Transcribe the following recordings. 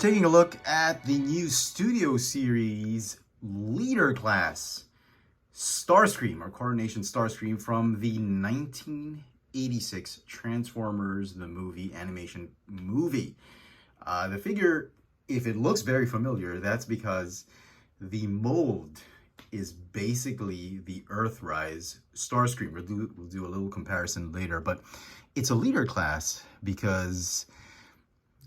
taking a look at the new Studio Series Leader Class Starscream, or Coronation Starscream, from the 1986 Transformers the Movie animation movie. The figure, if it looks very familiar, that's because the mold is basically the Earthrise Starscream. We'll do a little comparison later, but it's a leader class because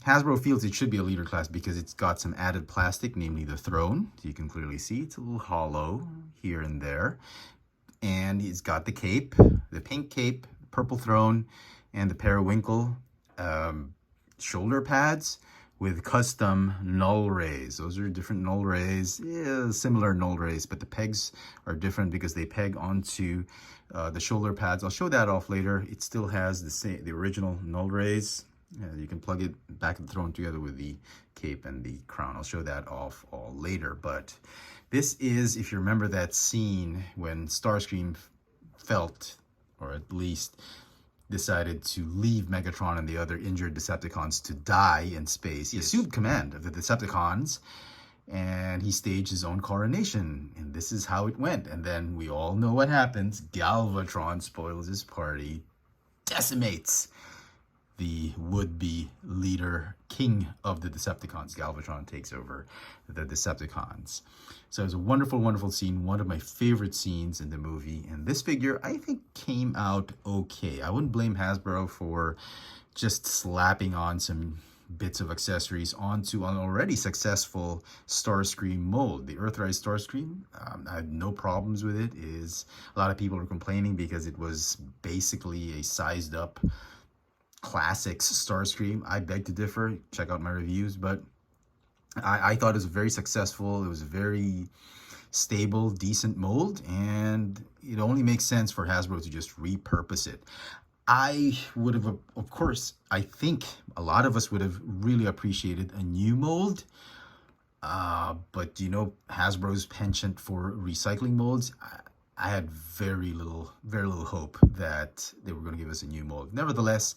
Hasbro feels it should be a leader class because it's got some added plastic, namely the throne. So you can clearly see it's a little hollow here and there. And it's got the cape, the pink cape, purple throne, and the periwinkle shoulder pads with custom null rays. Those are different null rays, similar null rays, but the pegs are different because they peg onto the shoulder pads. I'll show that off later. It still has the original null rays. You can plug it back of the throne together with the cape and the crown. I'll show that off all later. But this is, if you remember that scene when Starscream felt, or at least decided to leave Megatron and the other injured Decepticons to die in space. He assumed command of the Decepticons and he staged his own coronation. And this is how it went. And then we all know what happens. Galvatron spoils his party, decimates the would-be leader, king of the Decepticons. Galvatron takes over the Decepticons. So it was a wonderful, wonderful scene. One of my favorite scenes in the movie. And this figure, I think, came out okay. I wouldn't blame Hasbro for just slapping on some bits of accessories onto an already successful Starscream mold. The Earthrise Starscream, I had no problems with it. A lot of people are complaining because it was basically a sized up Classics Starscream. I beg to differ. Check out my reviews, but I thought it was very successful. It was a very stable, decent mold, and it only makes sense for Hasbro to just repurpose it. I would have, of course, I think a lot of us would have really appreciated a new mold, but you know, Hasbro's penchant for recycling molds, I had very little hope that they were going to give us a new mold. Nevertheless,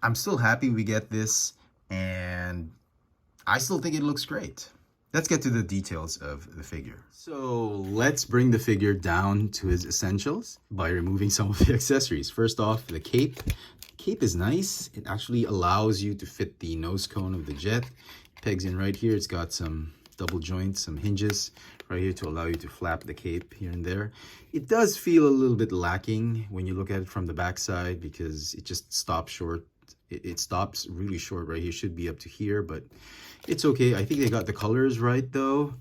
I'm still happy we get this, and I still think it looks great. Let's get to the details of the figure. So let's bring the figure down to his essentials by removing some of the accessories. First off, the cape. Cape is nice. It actually allows you to fit the nose cone of the jet. Pegs in right here. It's got some double joints, some hinges right here to allow you to flap the cape here and there. It does feel a little bit lacking when you look at it from the backside because it just stops short. It stops really short right here. Should be up to here, but it's okay. I think they got the colors right though.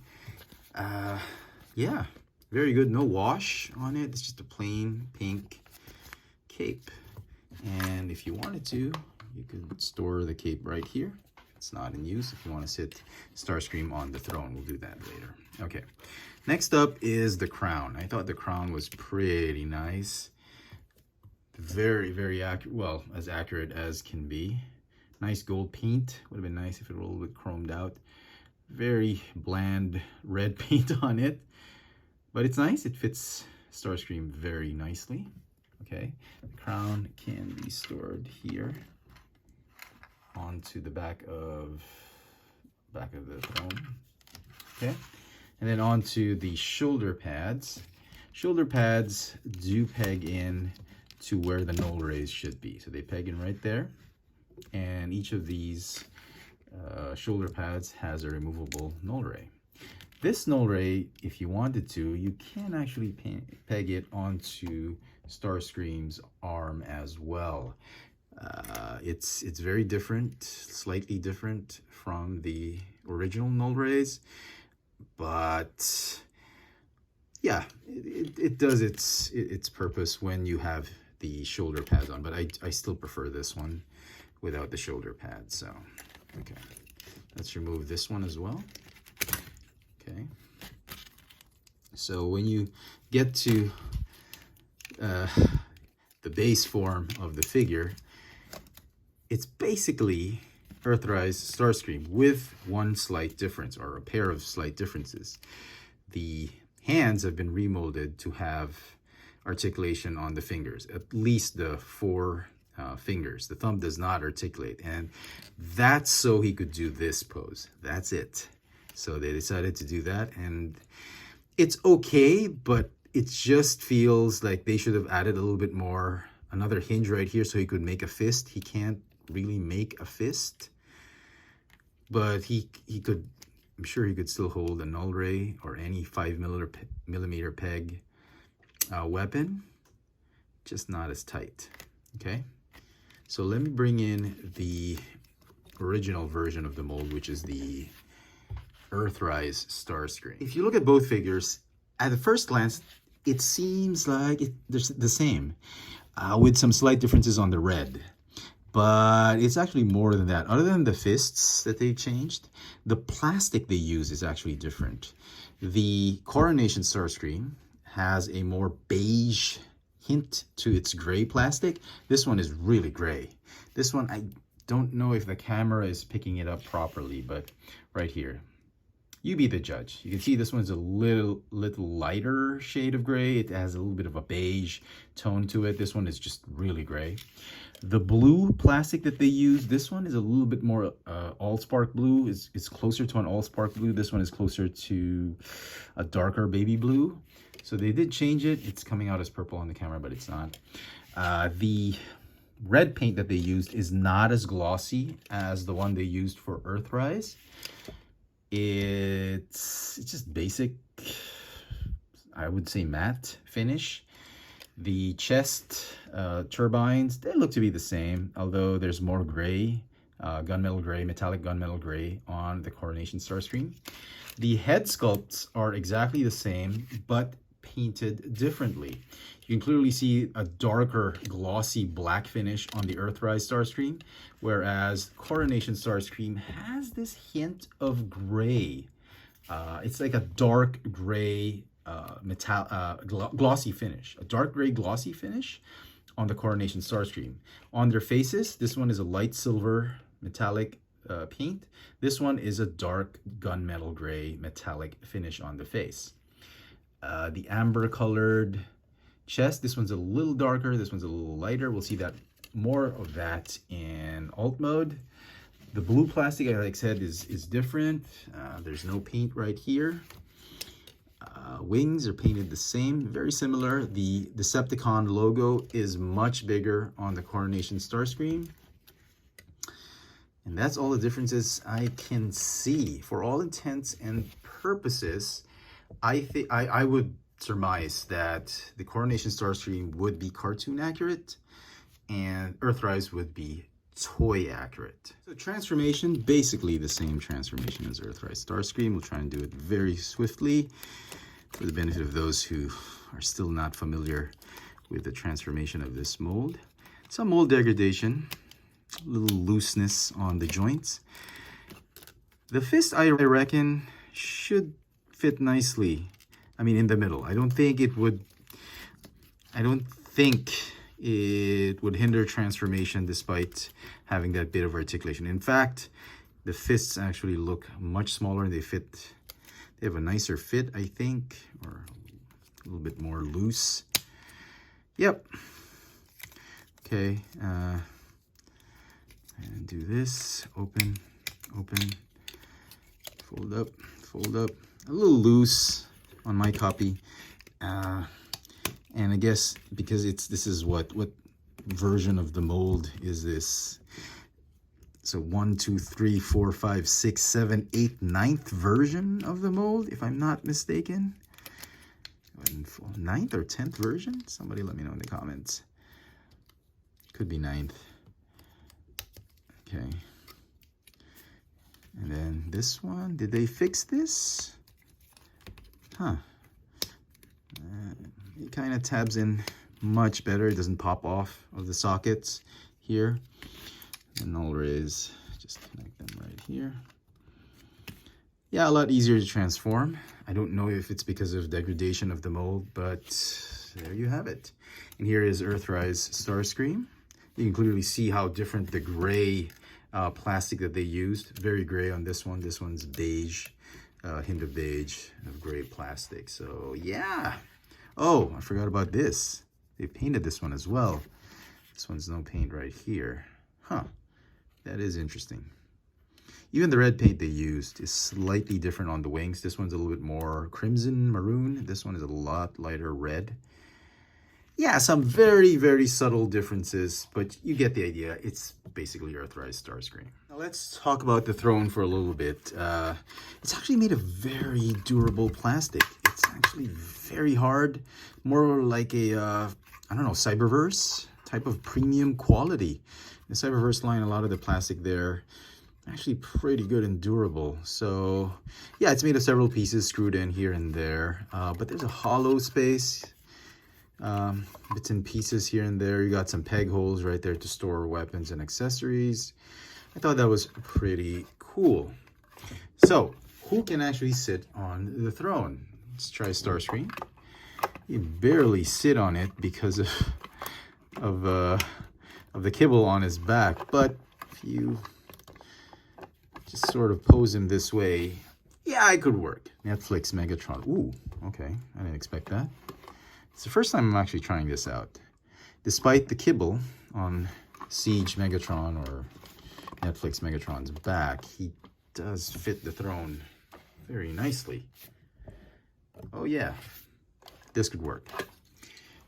Yeah, very good. No wash on it. It's just a plain pink cape. And if you wanted to, you could store the cape right here. It's not in use. If you want to sit Starscream on the throne, we'll do that later. Okay, next up is the crown. I thought the crown was pretty nice. Very, very accurate. Well, as accurate as can be. Nice gold paint. Would have been nice if it were a little bit chromed out. Very bland red paint on it. But it's nice. It fits Starscream very nicely. Okay, the crown can be stored here onto the back of the throne. Okay, and then onto the shoulder pads. Shoulder pads do peg in to where the null rays should be. So they peg in right there. And each of these shoulder pads has a removable null ray. This null ray, if you wanted to, you can actually peg it onto Starscream's arm as well. It's very different, slightly different from the original null rays, but yeah, it does its purpose when you have the shoulder pads on, but I still prefer this one without the shoulder pads. So okay, let's remove this one as well. Okay, so when you get to the base form of the figure, it's basically Earthrise Starscream with one slight difference, or a pair of slight differences. The hands have been remolded to have articulation on the fingers, at least the four fingers. The thumb does not articulate, and that's so he could do this pose. That's it. So they decided to do that, and it's okay, but it just feels like they should have added a little bit more, another hinge right here so he could make a fist. He can't really make a fist, but he could, I'm sure he could still hold a null ray or any 5mm peg weapon, just not as tight. Okay, so let me bring in the original version of the mold, which is the Earthrise Starscream. If you look at both figures, at the first glance, it seems like they're the same, with some slight differences on the red. But it's actually more than that. Other than the fists that they changed, the plastic they use is actually different. The Coronation Starscream has a more beige hint to its gray plastic. This one is really gray. This one, I don't know if the camera is picking it up properly, but right here, you be the judge. You can see this one's a little lighter shade of gray. It has a little bit of a beige tone to it. This one is just really gray. The blue plastic that they use, this one is a little bit more all-spark blue. It's closer to an all-spark blue. This one is closer to a darker baby blue. So they did change it. It's coming out as purple on the camera, but it's not. The red paint that they used is not as glossy as the one they used for Earthrise. It's just basic, I would say matte finish. The chest turbines, they look to be the same, although there's more gray, gunmetal gray, metallic gunmetal gray on the Coronation Starscream. The head sculpts are exactly the same, but painted differently. You can clearly see a darker, glossy black finish on the Earthrise Starscream, whereas Coronation Starscream has this hint of gray. It's like a dark gray, glossy finish, a dark gray glossy finish on the Coronation Starscream. On their faces, this one is a light silver metallic paint. This one is a dark gunmetal gray metallic finish on the face. The amber colored chest, this one's a little darker, this one's a little lighter. We'll see that more of that in alt mode. The blue plastic, like I said, is different. There's no paint right here. Wings are painted the same, very similar. The Decepticon logo is much bigger on the Coronation Starscream. And that's all the differences I can see. For all intents and purposes, I would surmise that the Coronation Starscream would be cartoon accurate and Earthrise would be toy accurate. So transformation, basically the same transformation as Earthrise Starscream. We'll try and do it very swiftly for the benefit of those who are still not familiar with the transformation of this mold. Some mold degradation, a little looseness on the joints. The fist, I reckon, should fit nicely. I mean, in the middle. I don't think it would hinder transformation despite having that bit of articulation. In fact, the fists actually look much smaller and they have a nicer fit, I think, or a little bit more loose. Yep. Okay, and do this, open, fold up, a little loose on my copy. And I guess because this is what version of the mold is this? So 1, 2, 3, 4, 5, 6, 7, 8, 9th version of the mold, if I'm not mistaken. 9th or 10th version? Somebody let me know in the comments. Could be 9th. Okay. And then this one, did they fix this? Huh. It kind of tabs in much better. It doesn't pop off of the sockets here. And null rays, just connect them right here. Yeah, a lot easier to transform. I don't know if it's because of degradation of the mold, but there you have it. And here is Earthrise Starscream. You can clearly see how different the gray plastic that they used. Very gray on this one. This one's beige, hint of beige, of gray plastic. So yeah. Oh, I forgot about this. They painted this one as well. This one's no paint right here. Huh, that is interesting. Even the red paint they used is slightly different on the wings. This one's a little bit more crimson maroon. This one is a lot lighter red. Yeah, some very, very subtle differences, but you get the idea. It's basically Earthrise Starscream. Now let's talk about the throne for a little bit. It's actually made of very durable plastic. It's actually very hard, more like a, I don't know, Cyberverse type of premium quality. The Cyberverse line, a lot of the plastic there, actually pretty good and durable. So yeah, it's made of several pieces screwed in here and there, but there's a hollow space. Bits and pieces here and there. You got some peg holes right there to store weapons and accessories. I thought that was pretty cool. So, who can actually sit on the throne? Let's try Starscream. You barely sit on it because of the kibble on his back. But if you just sort of pose him this way, yeah, it could work. Netflix Megatron. Ooh, okay. I didn't expect that. It's the first time I'm actually trying this out. Despite the kibble on Siege Megatron or Netflix Megatron's back, he does fit the throne very nicely. Oh yeah, this could work.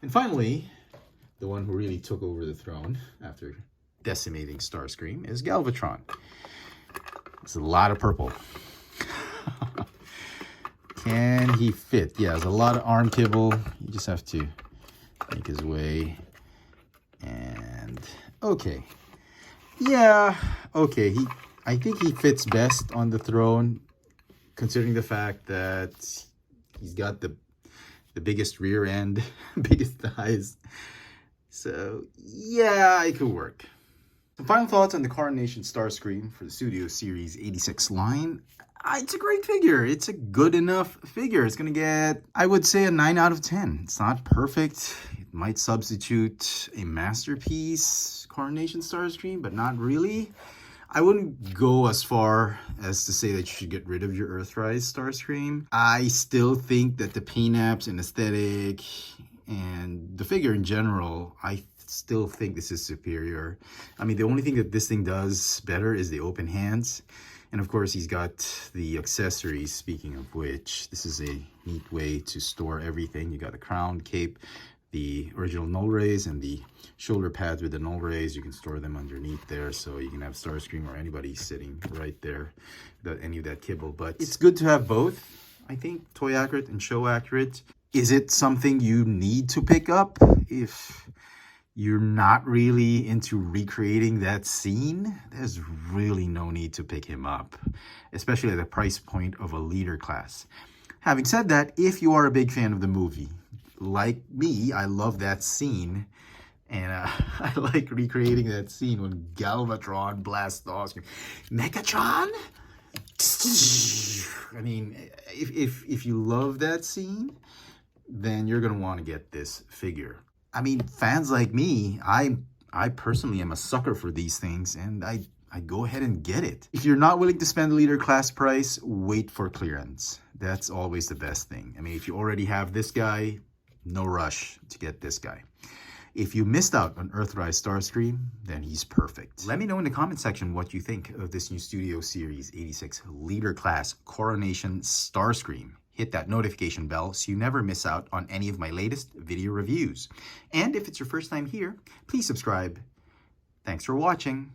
And finally, the one who really took over the throne after decimating Starscream is Galvatron. It's a lot of purple. Can he fit? Yeah, there's a lot of arm kibble. You just have to make his way. And okay. Yeah, okay. I think he fits best on the throne, considering the fact that he's got the biggest rear end, biggest thighs. So yeah, it could work. Some final thoughts on the Coronation Starscream for the Studio Series 86 line. It's a great figure. It's a good enough figure. It's going to get, I would say, a 9 out of 10. It's not perfect. It might substitute a masterpiece Coronation Starscream, but not really. I wouldn't go as far as to say that you should get rid of your Earthrise Starscream. I still think that the paint apps and aesthetic and the figure in general, I still think this is superior. I mean, the only thing that this thing does better is the open hands. And of course, he's got the accessories, speaking of which, this is a neat way to store everything. You got the crown, cape, the original null rays, and the shoulder pads with the null rays. You can store them underneath there, so you can have Starscream or anybody sitting right there without any of that kibble. But it's good to have both, I think, toy accurate and show accurate. Is it something you need to pick up if you're not really into recreating that scene? There's really no need to pick him up, especially at the price point of a leader class. Having said that, if you are a big fan of the movie, like me, I love that scene, and I like recreating that scene when Galvatron blasts Starscream. Megatron? I mean, if you love that scene, then you're gonna want to get this figure. I mean, fans like me, I personally am a sucker for these things, and I go ahead and get it. If you're not willing to spend the leader class price, wait for clearance. That's always the best thing. I mean, if you already have this guy, no rush to get this guy. If you missed out on Earthrise Starscream, then he's perfect. Let me know in the comment section what you think of this new Studio Series 86 leader class Coronation Starscream. Hit that notification bell so you never miss out on any of my latest video reviews. And if it's your first time here, please subscribe. Thanks for watching.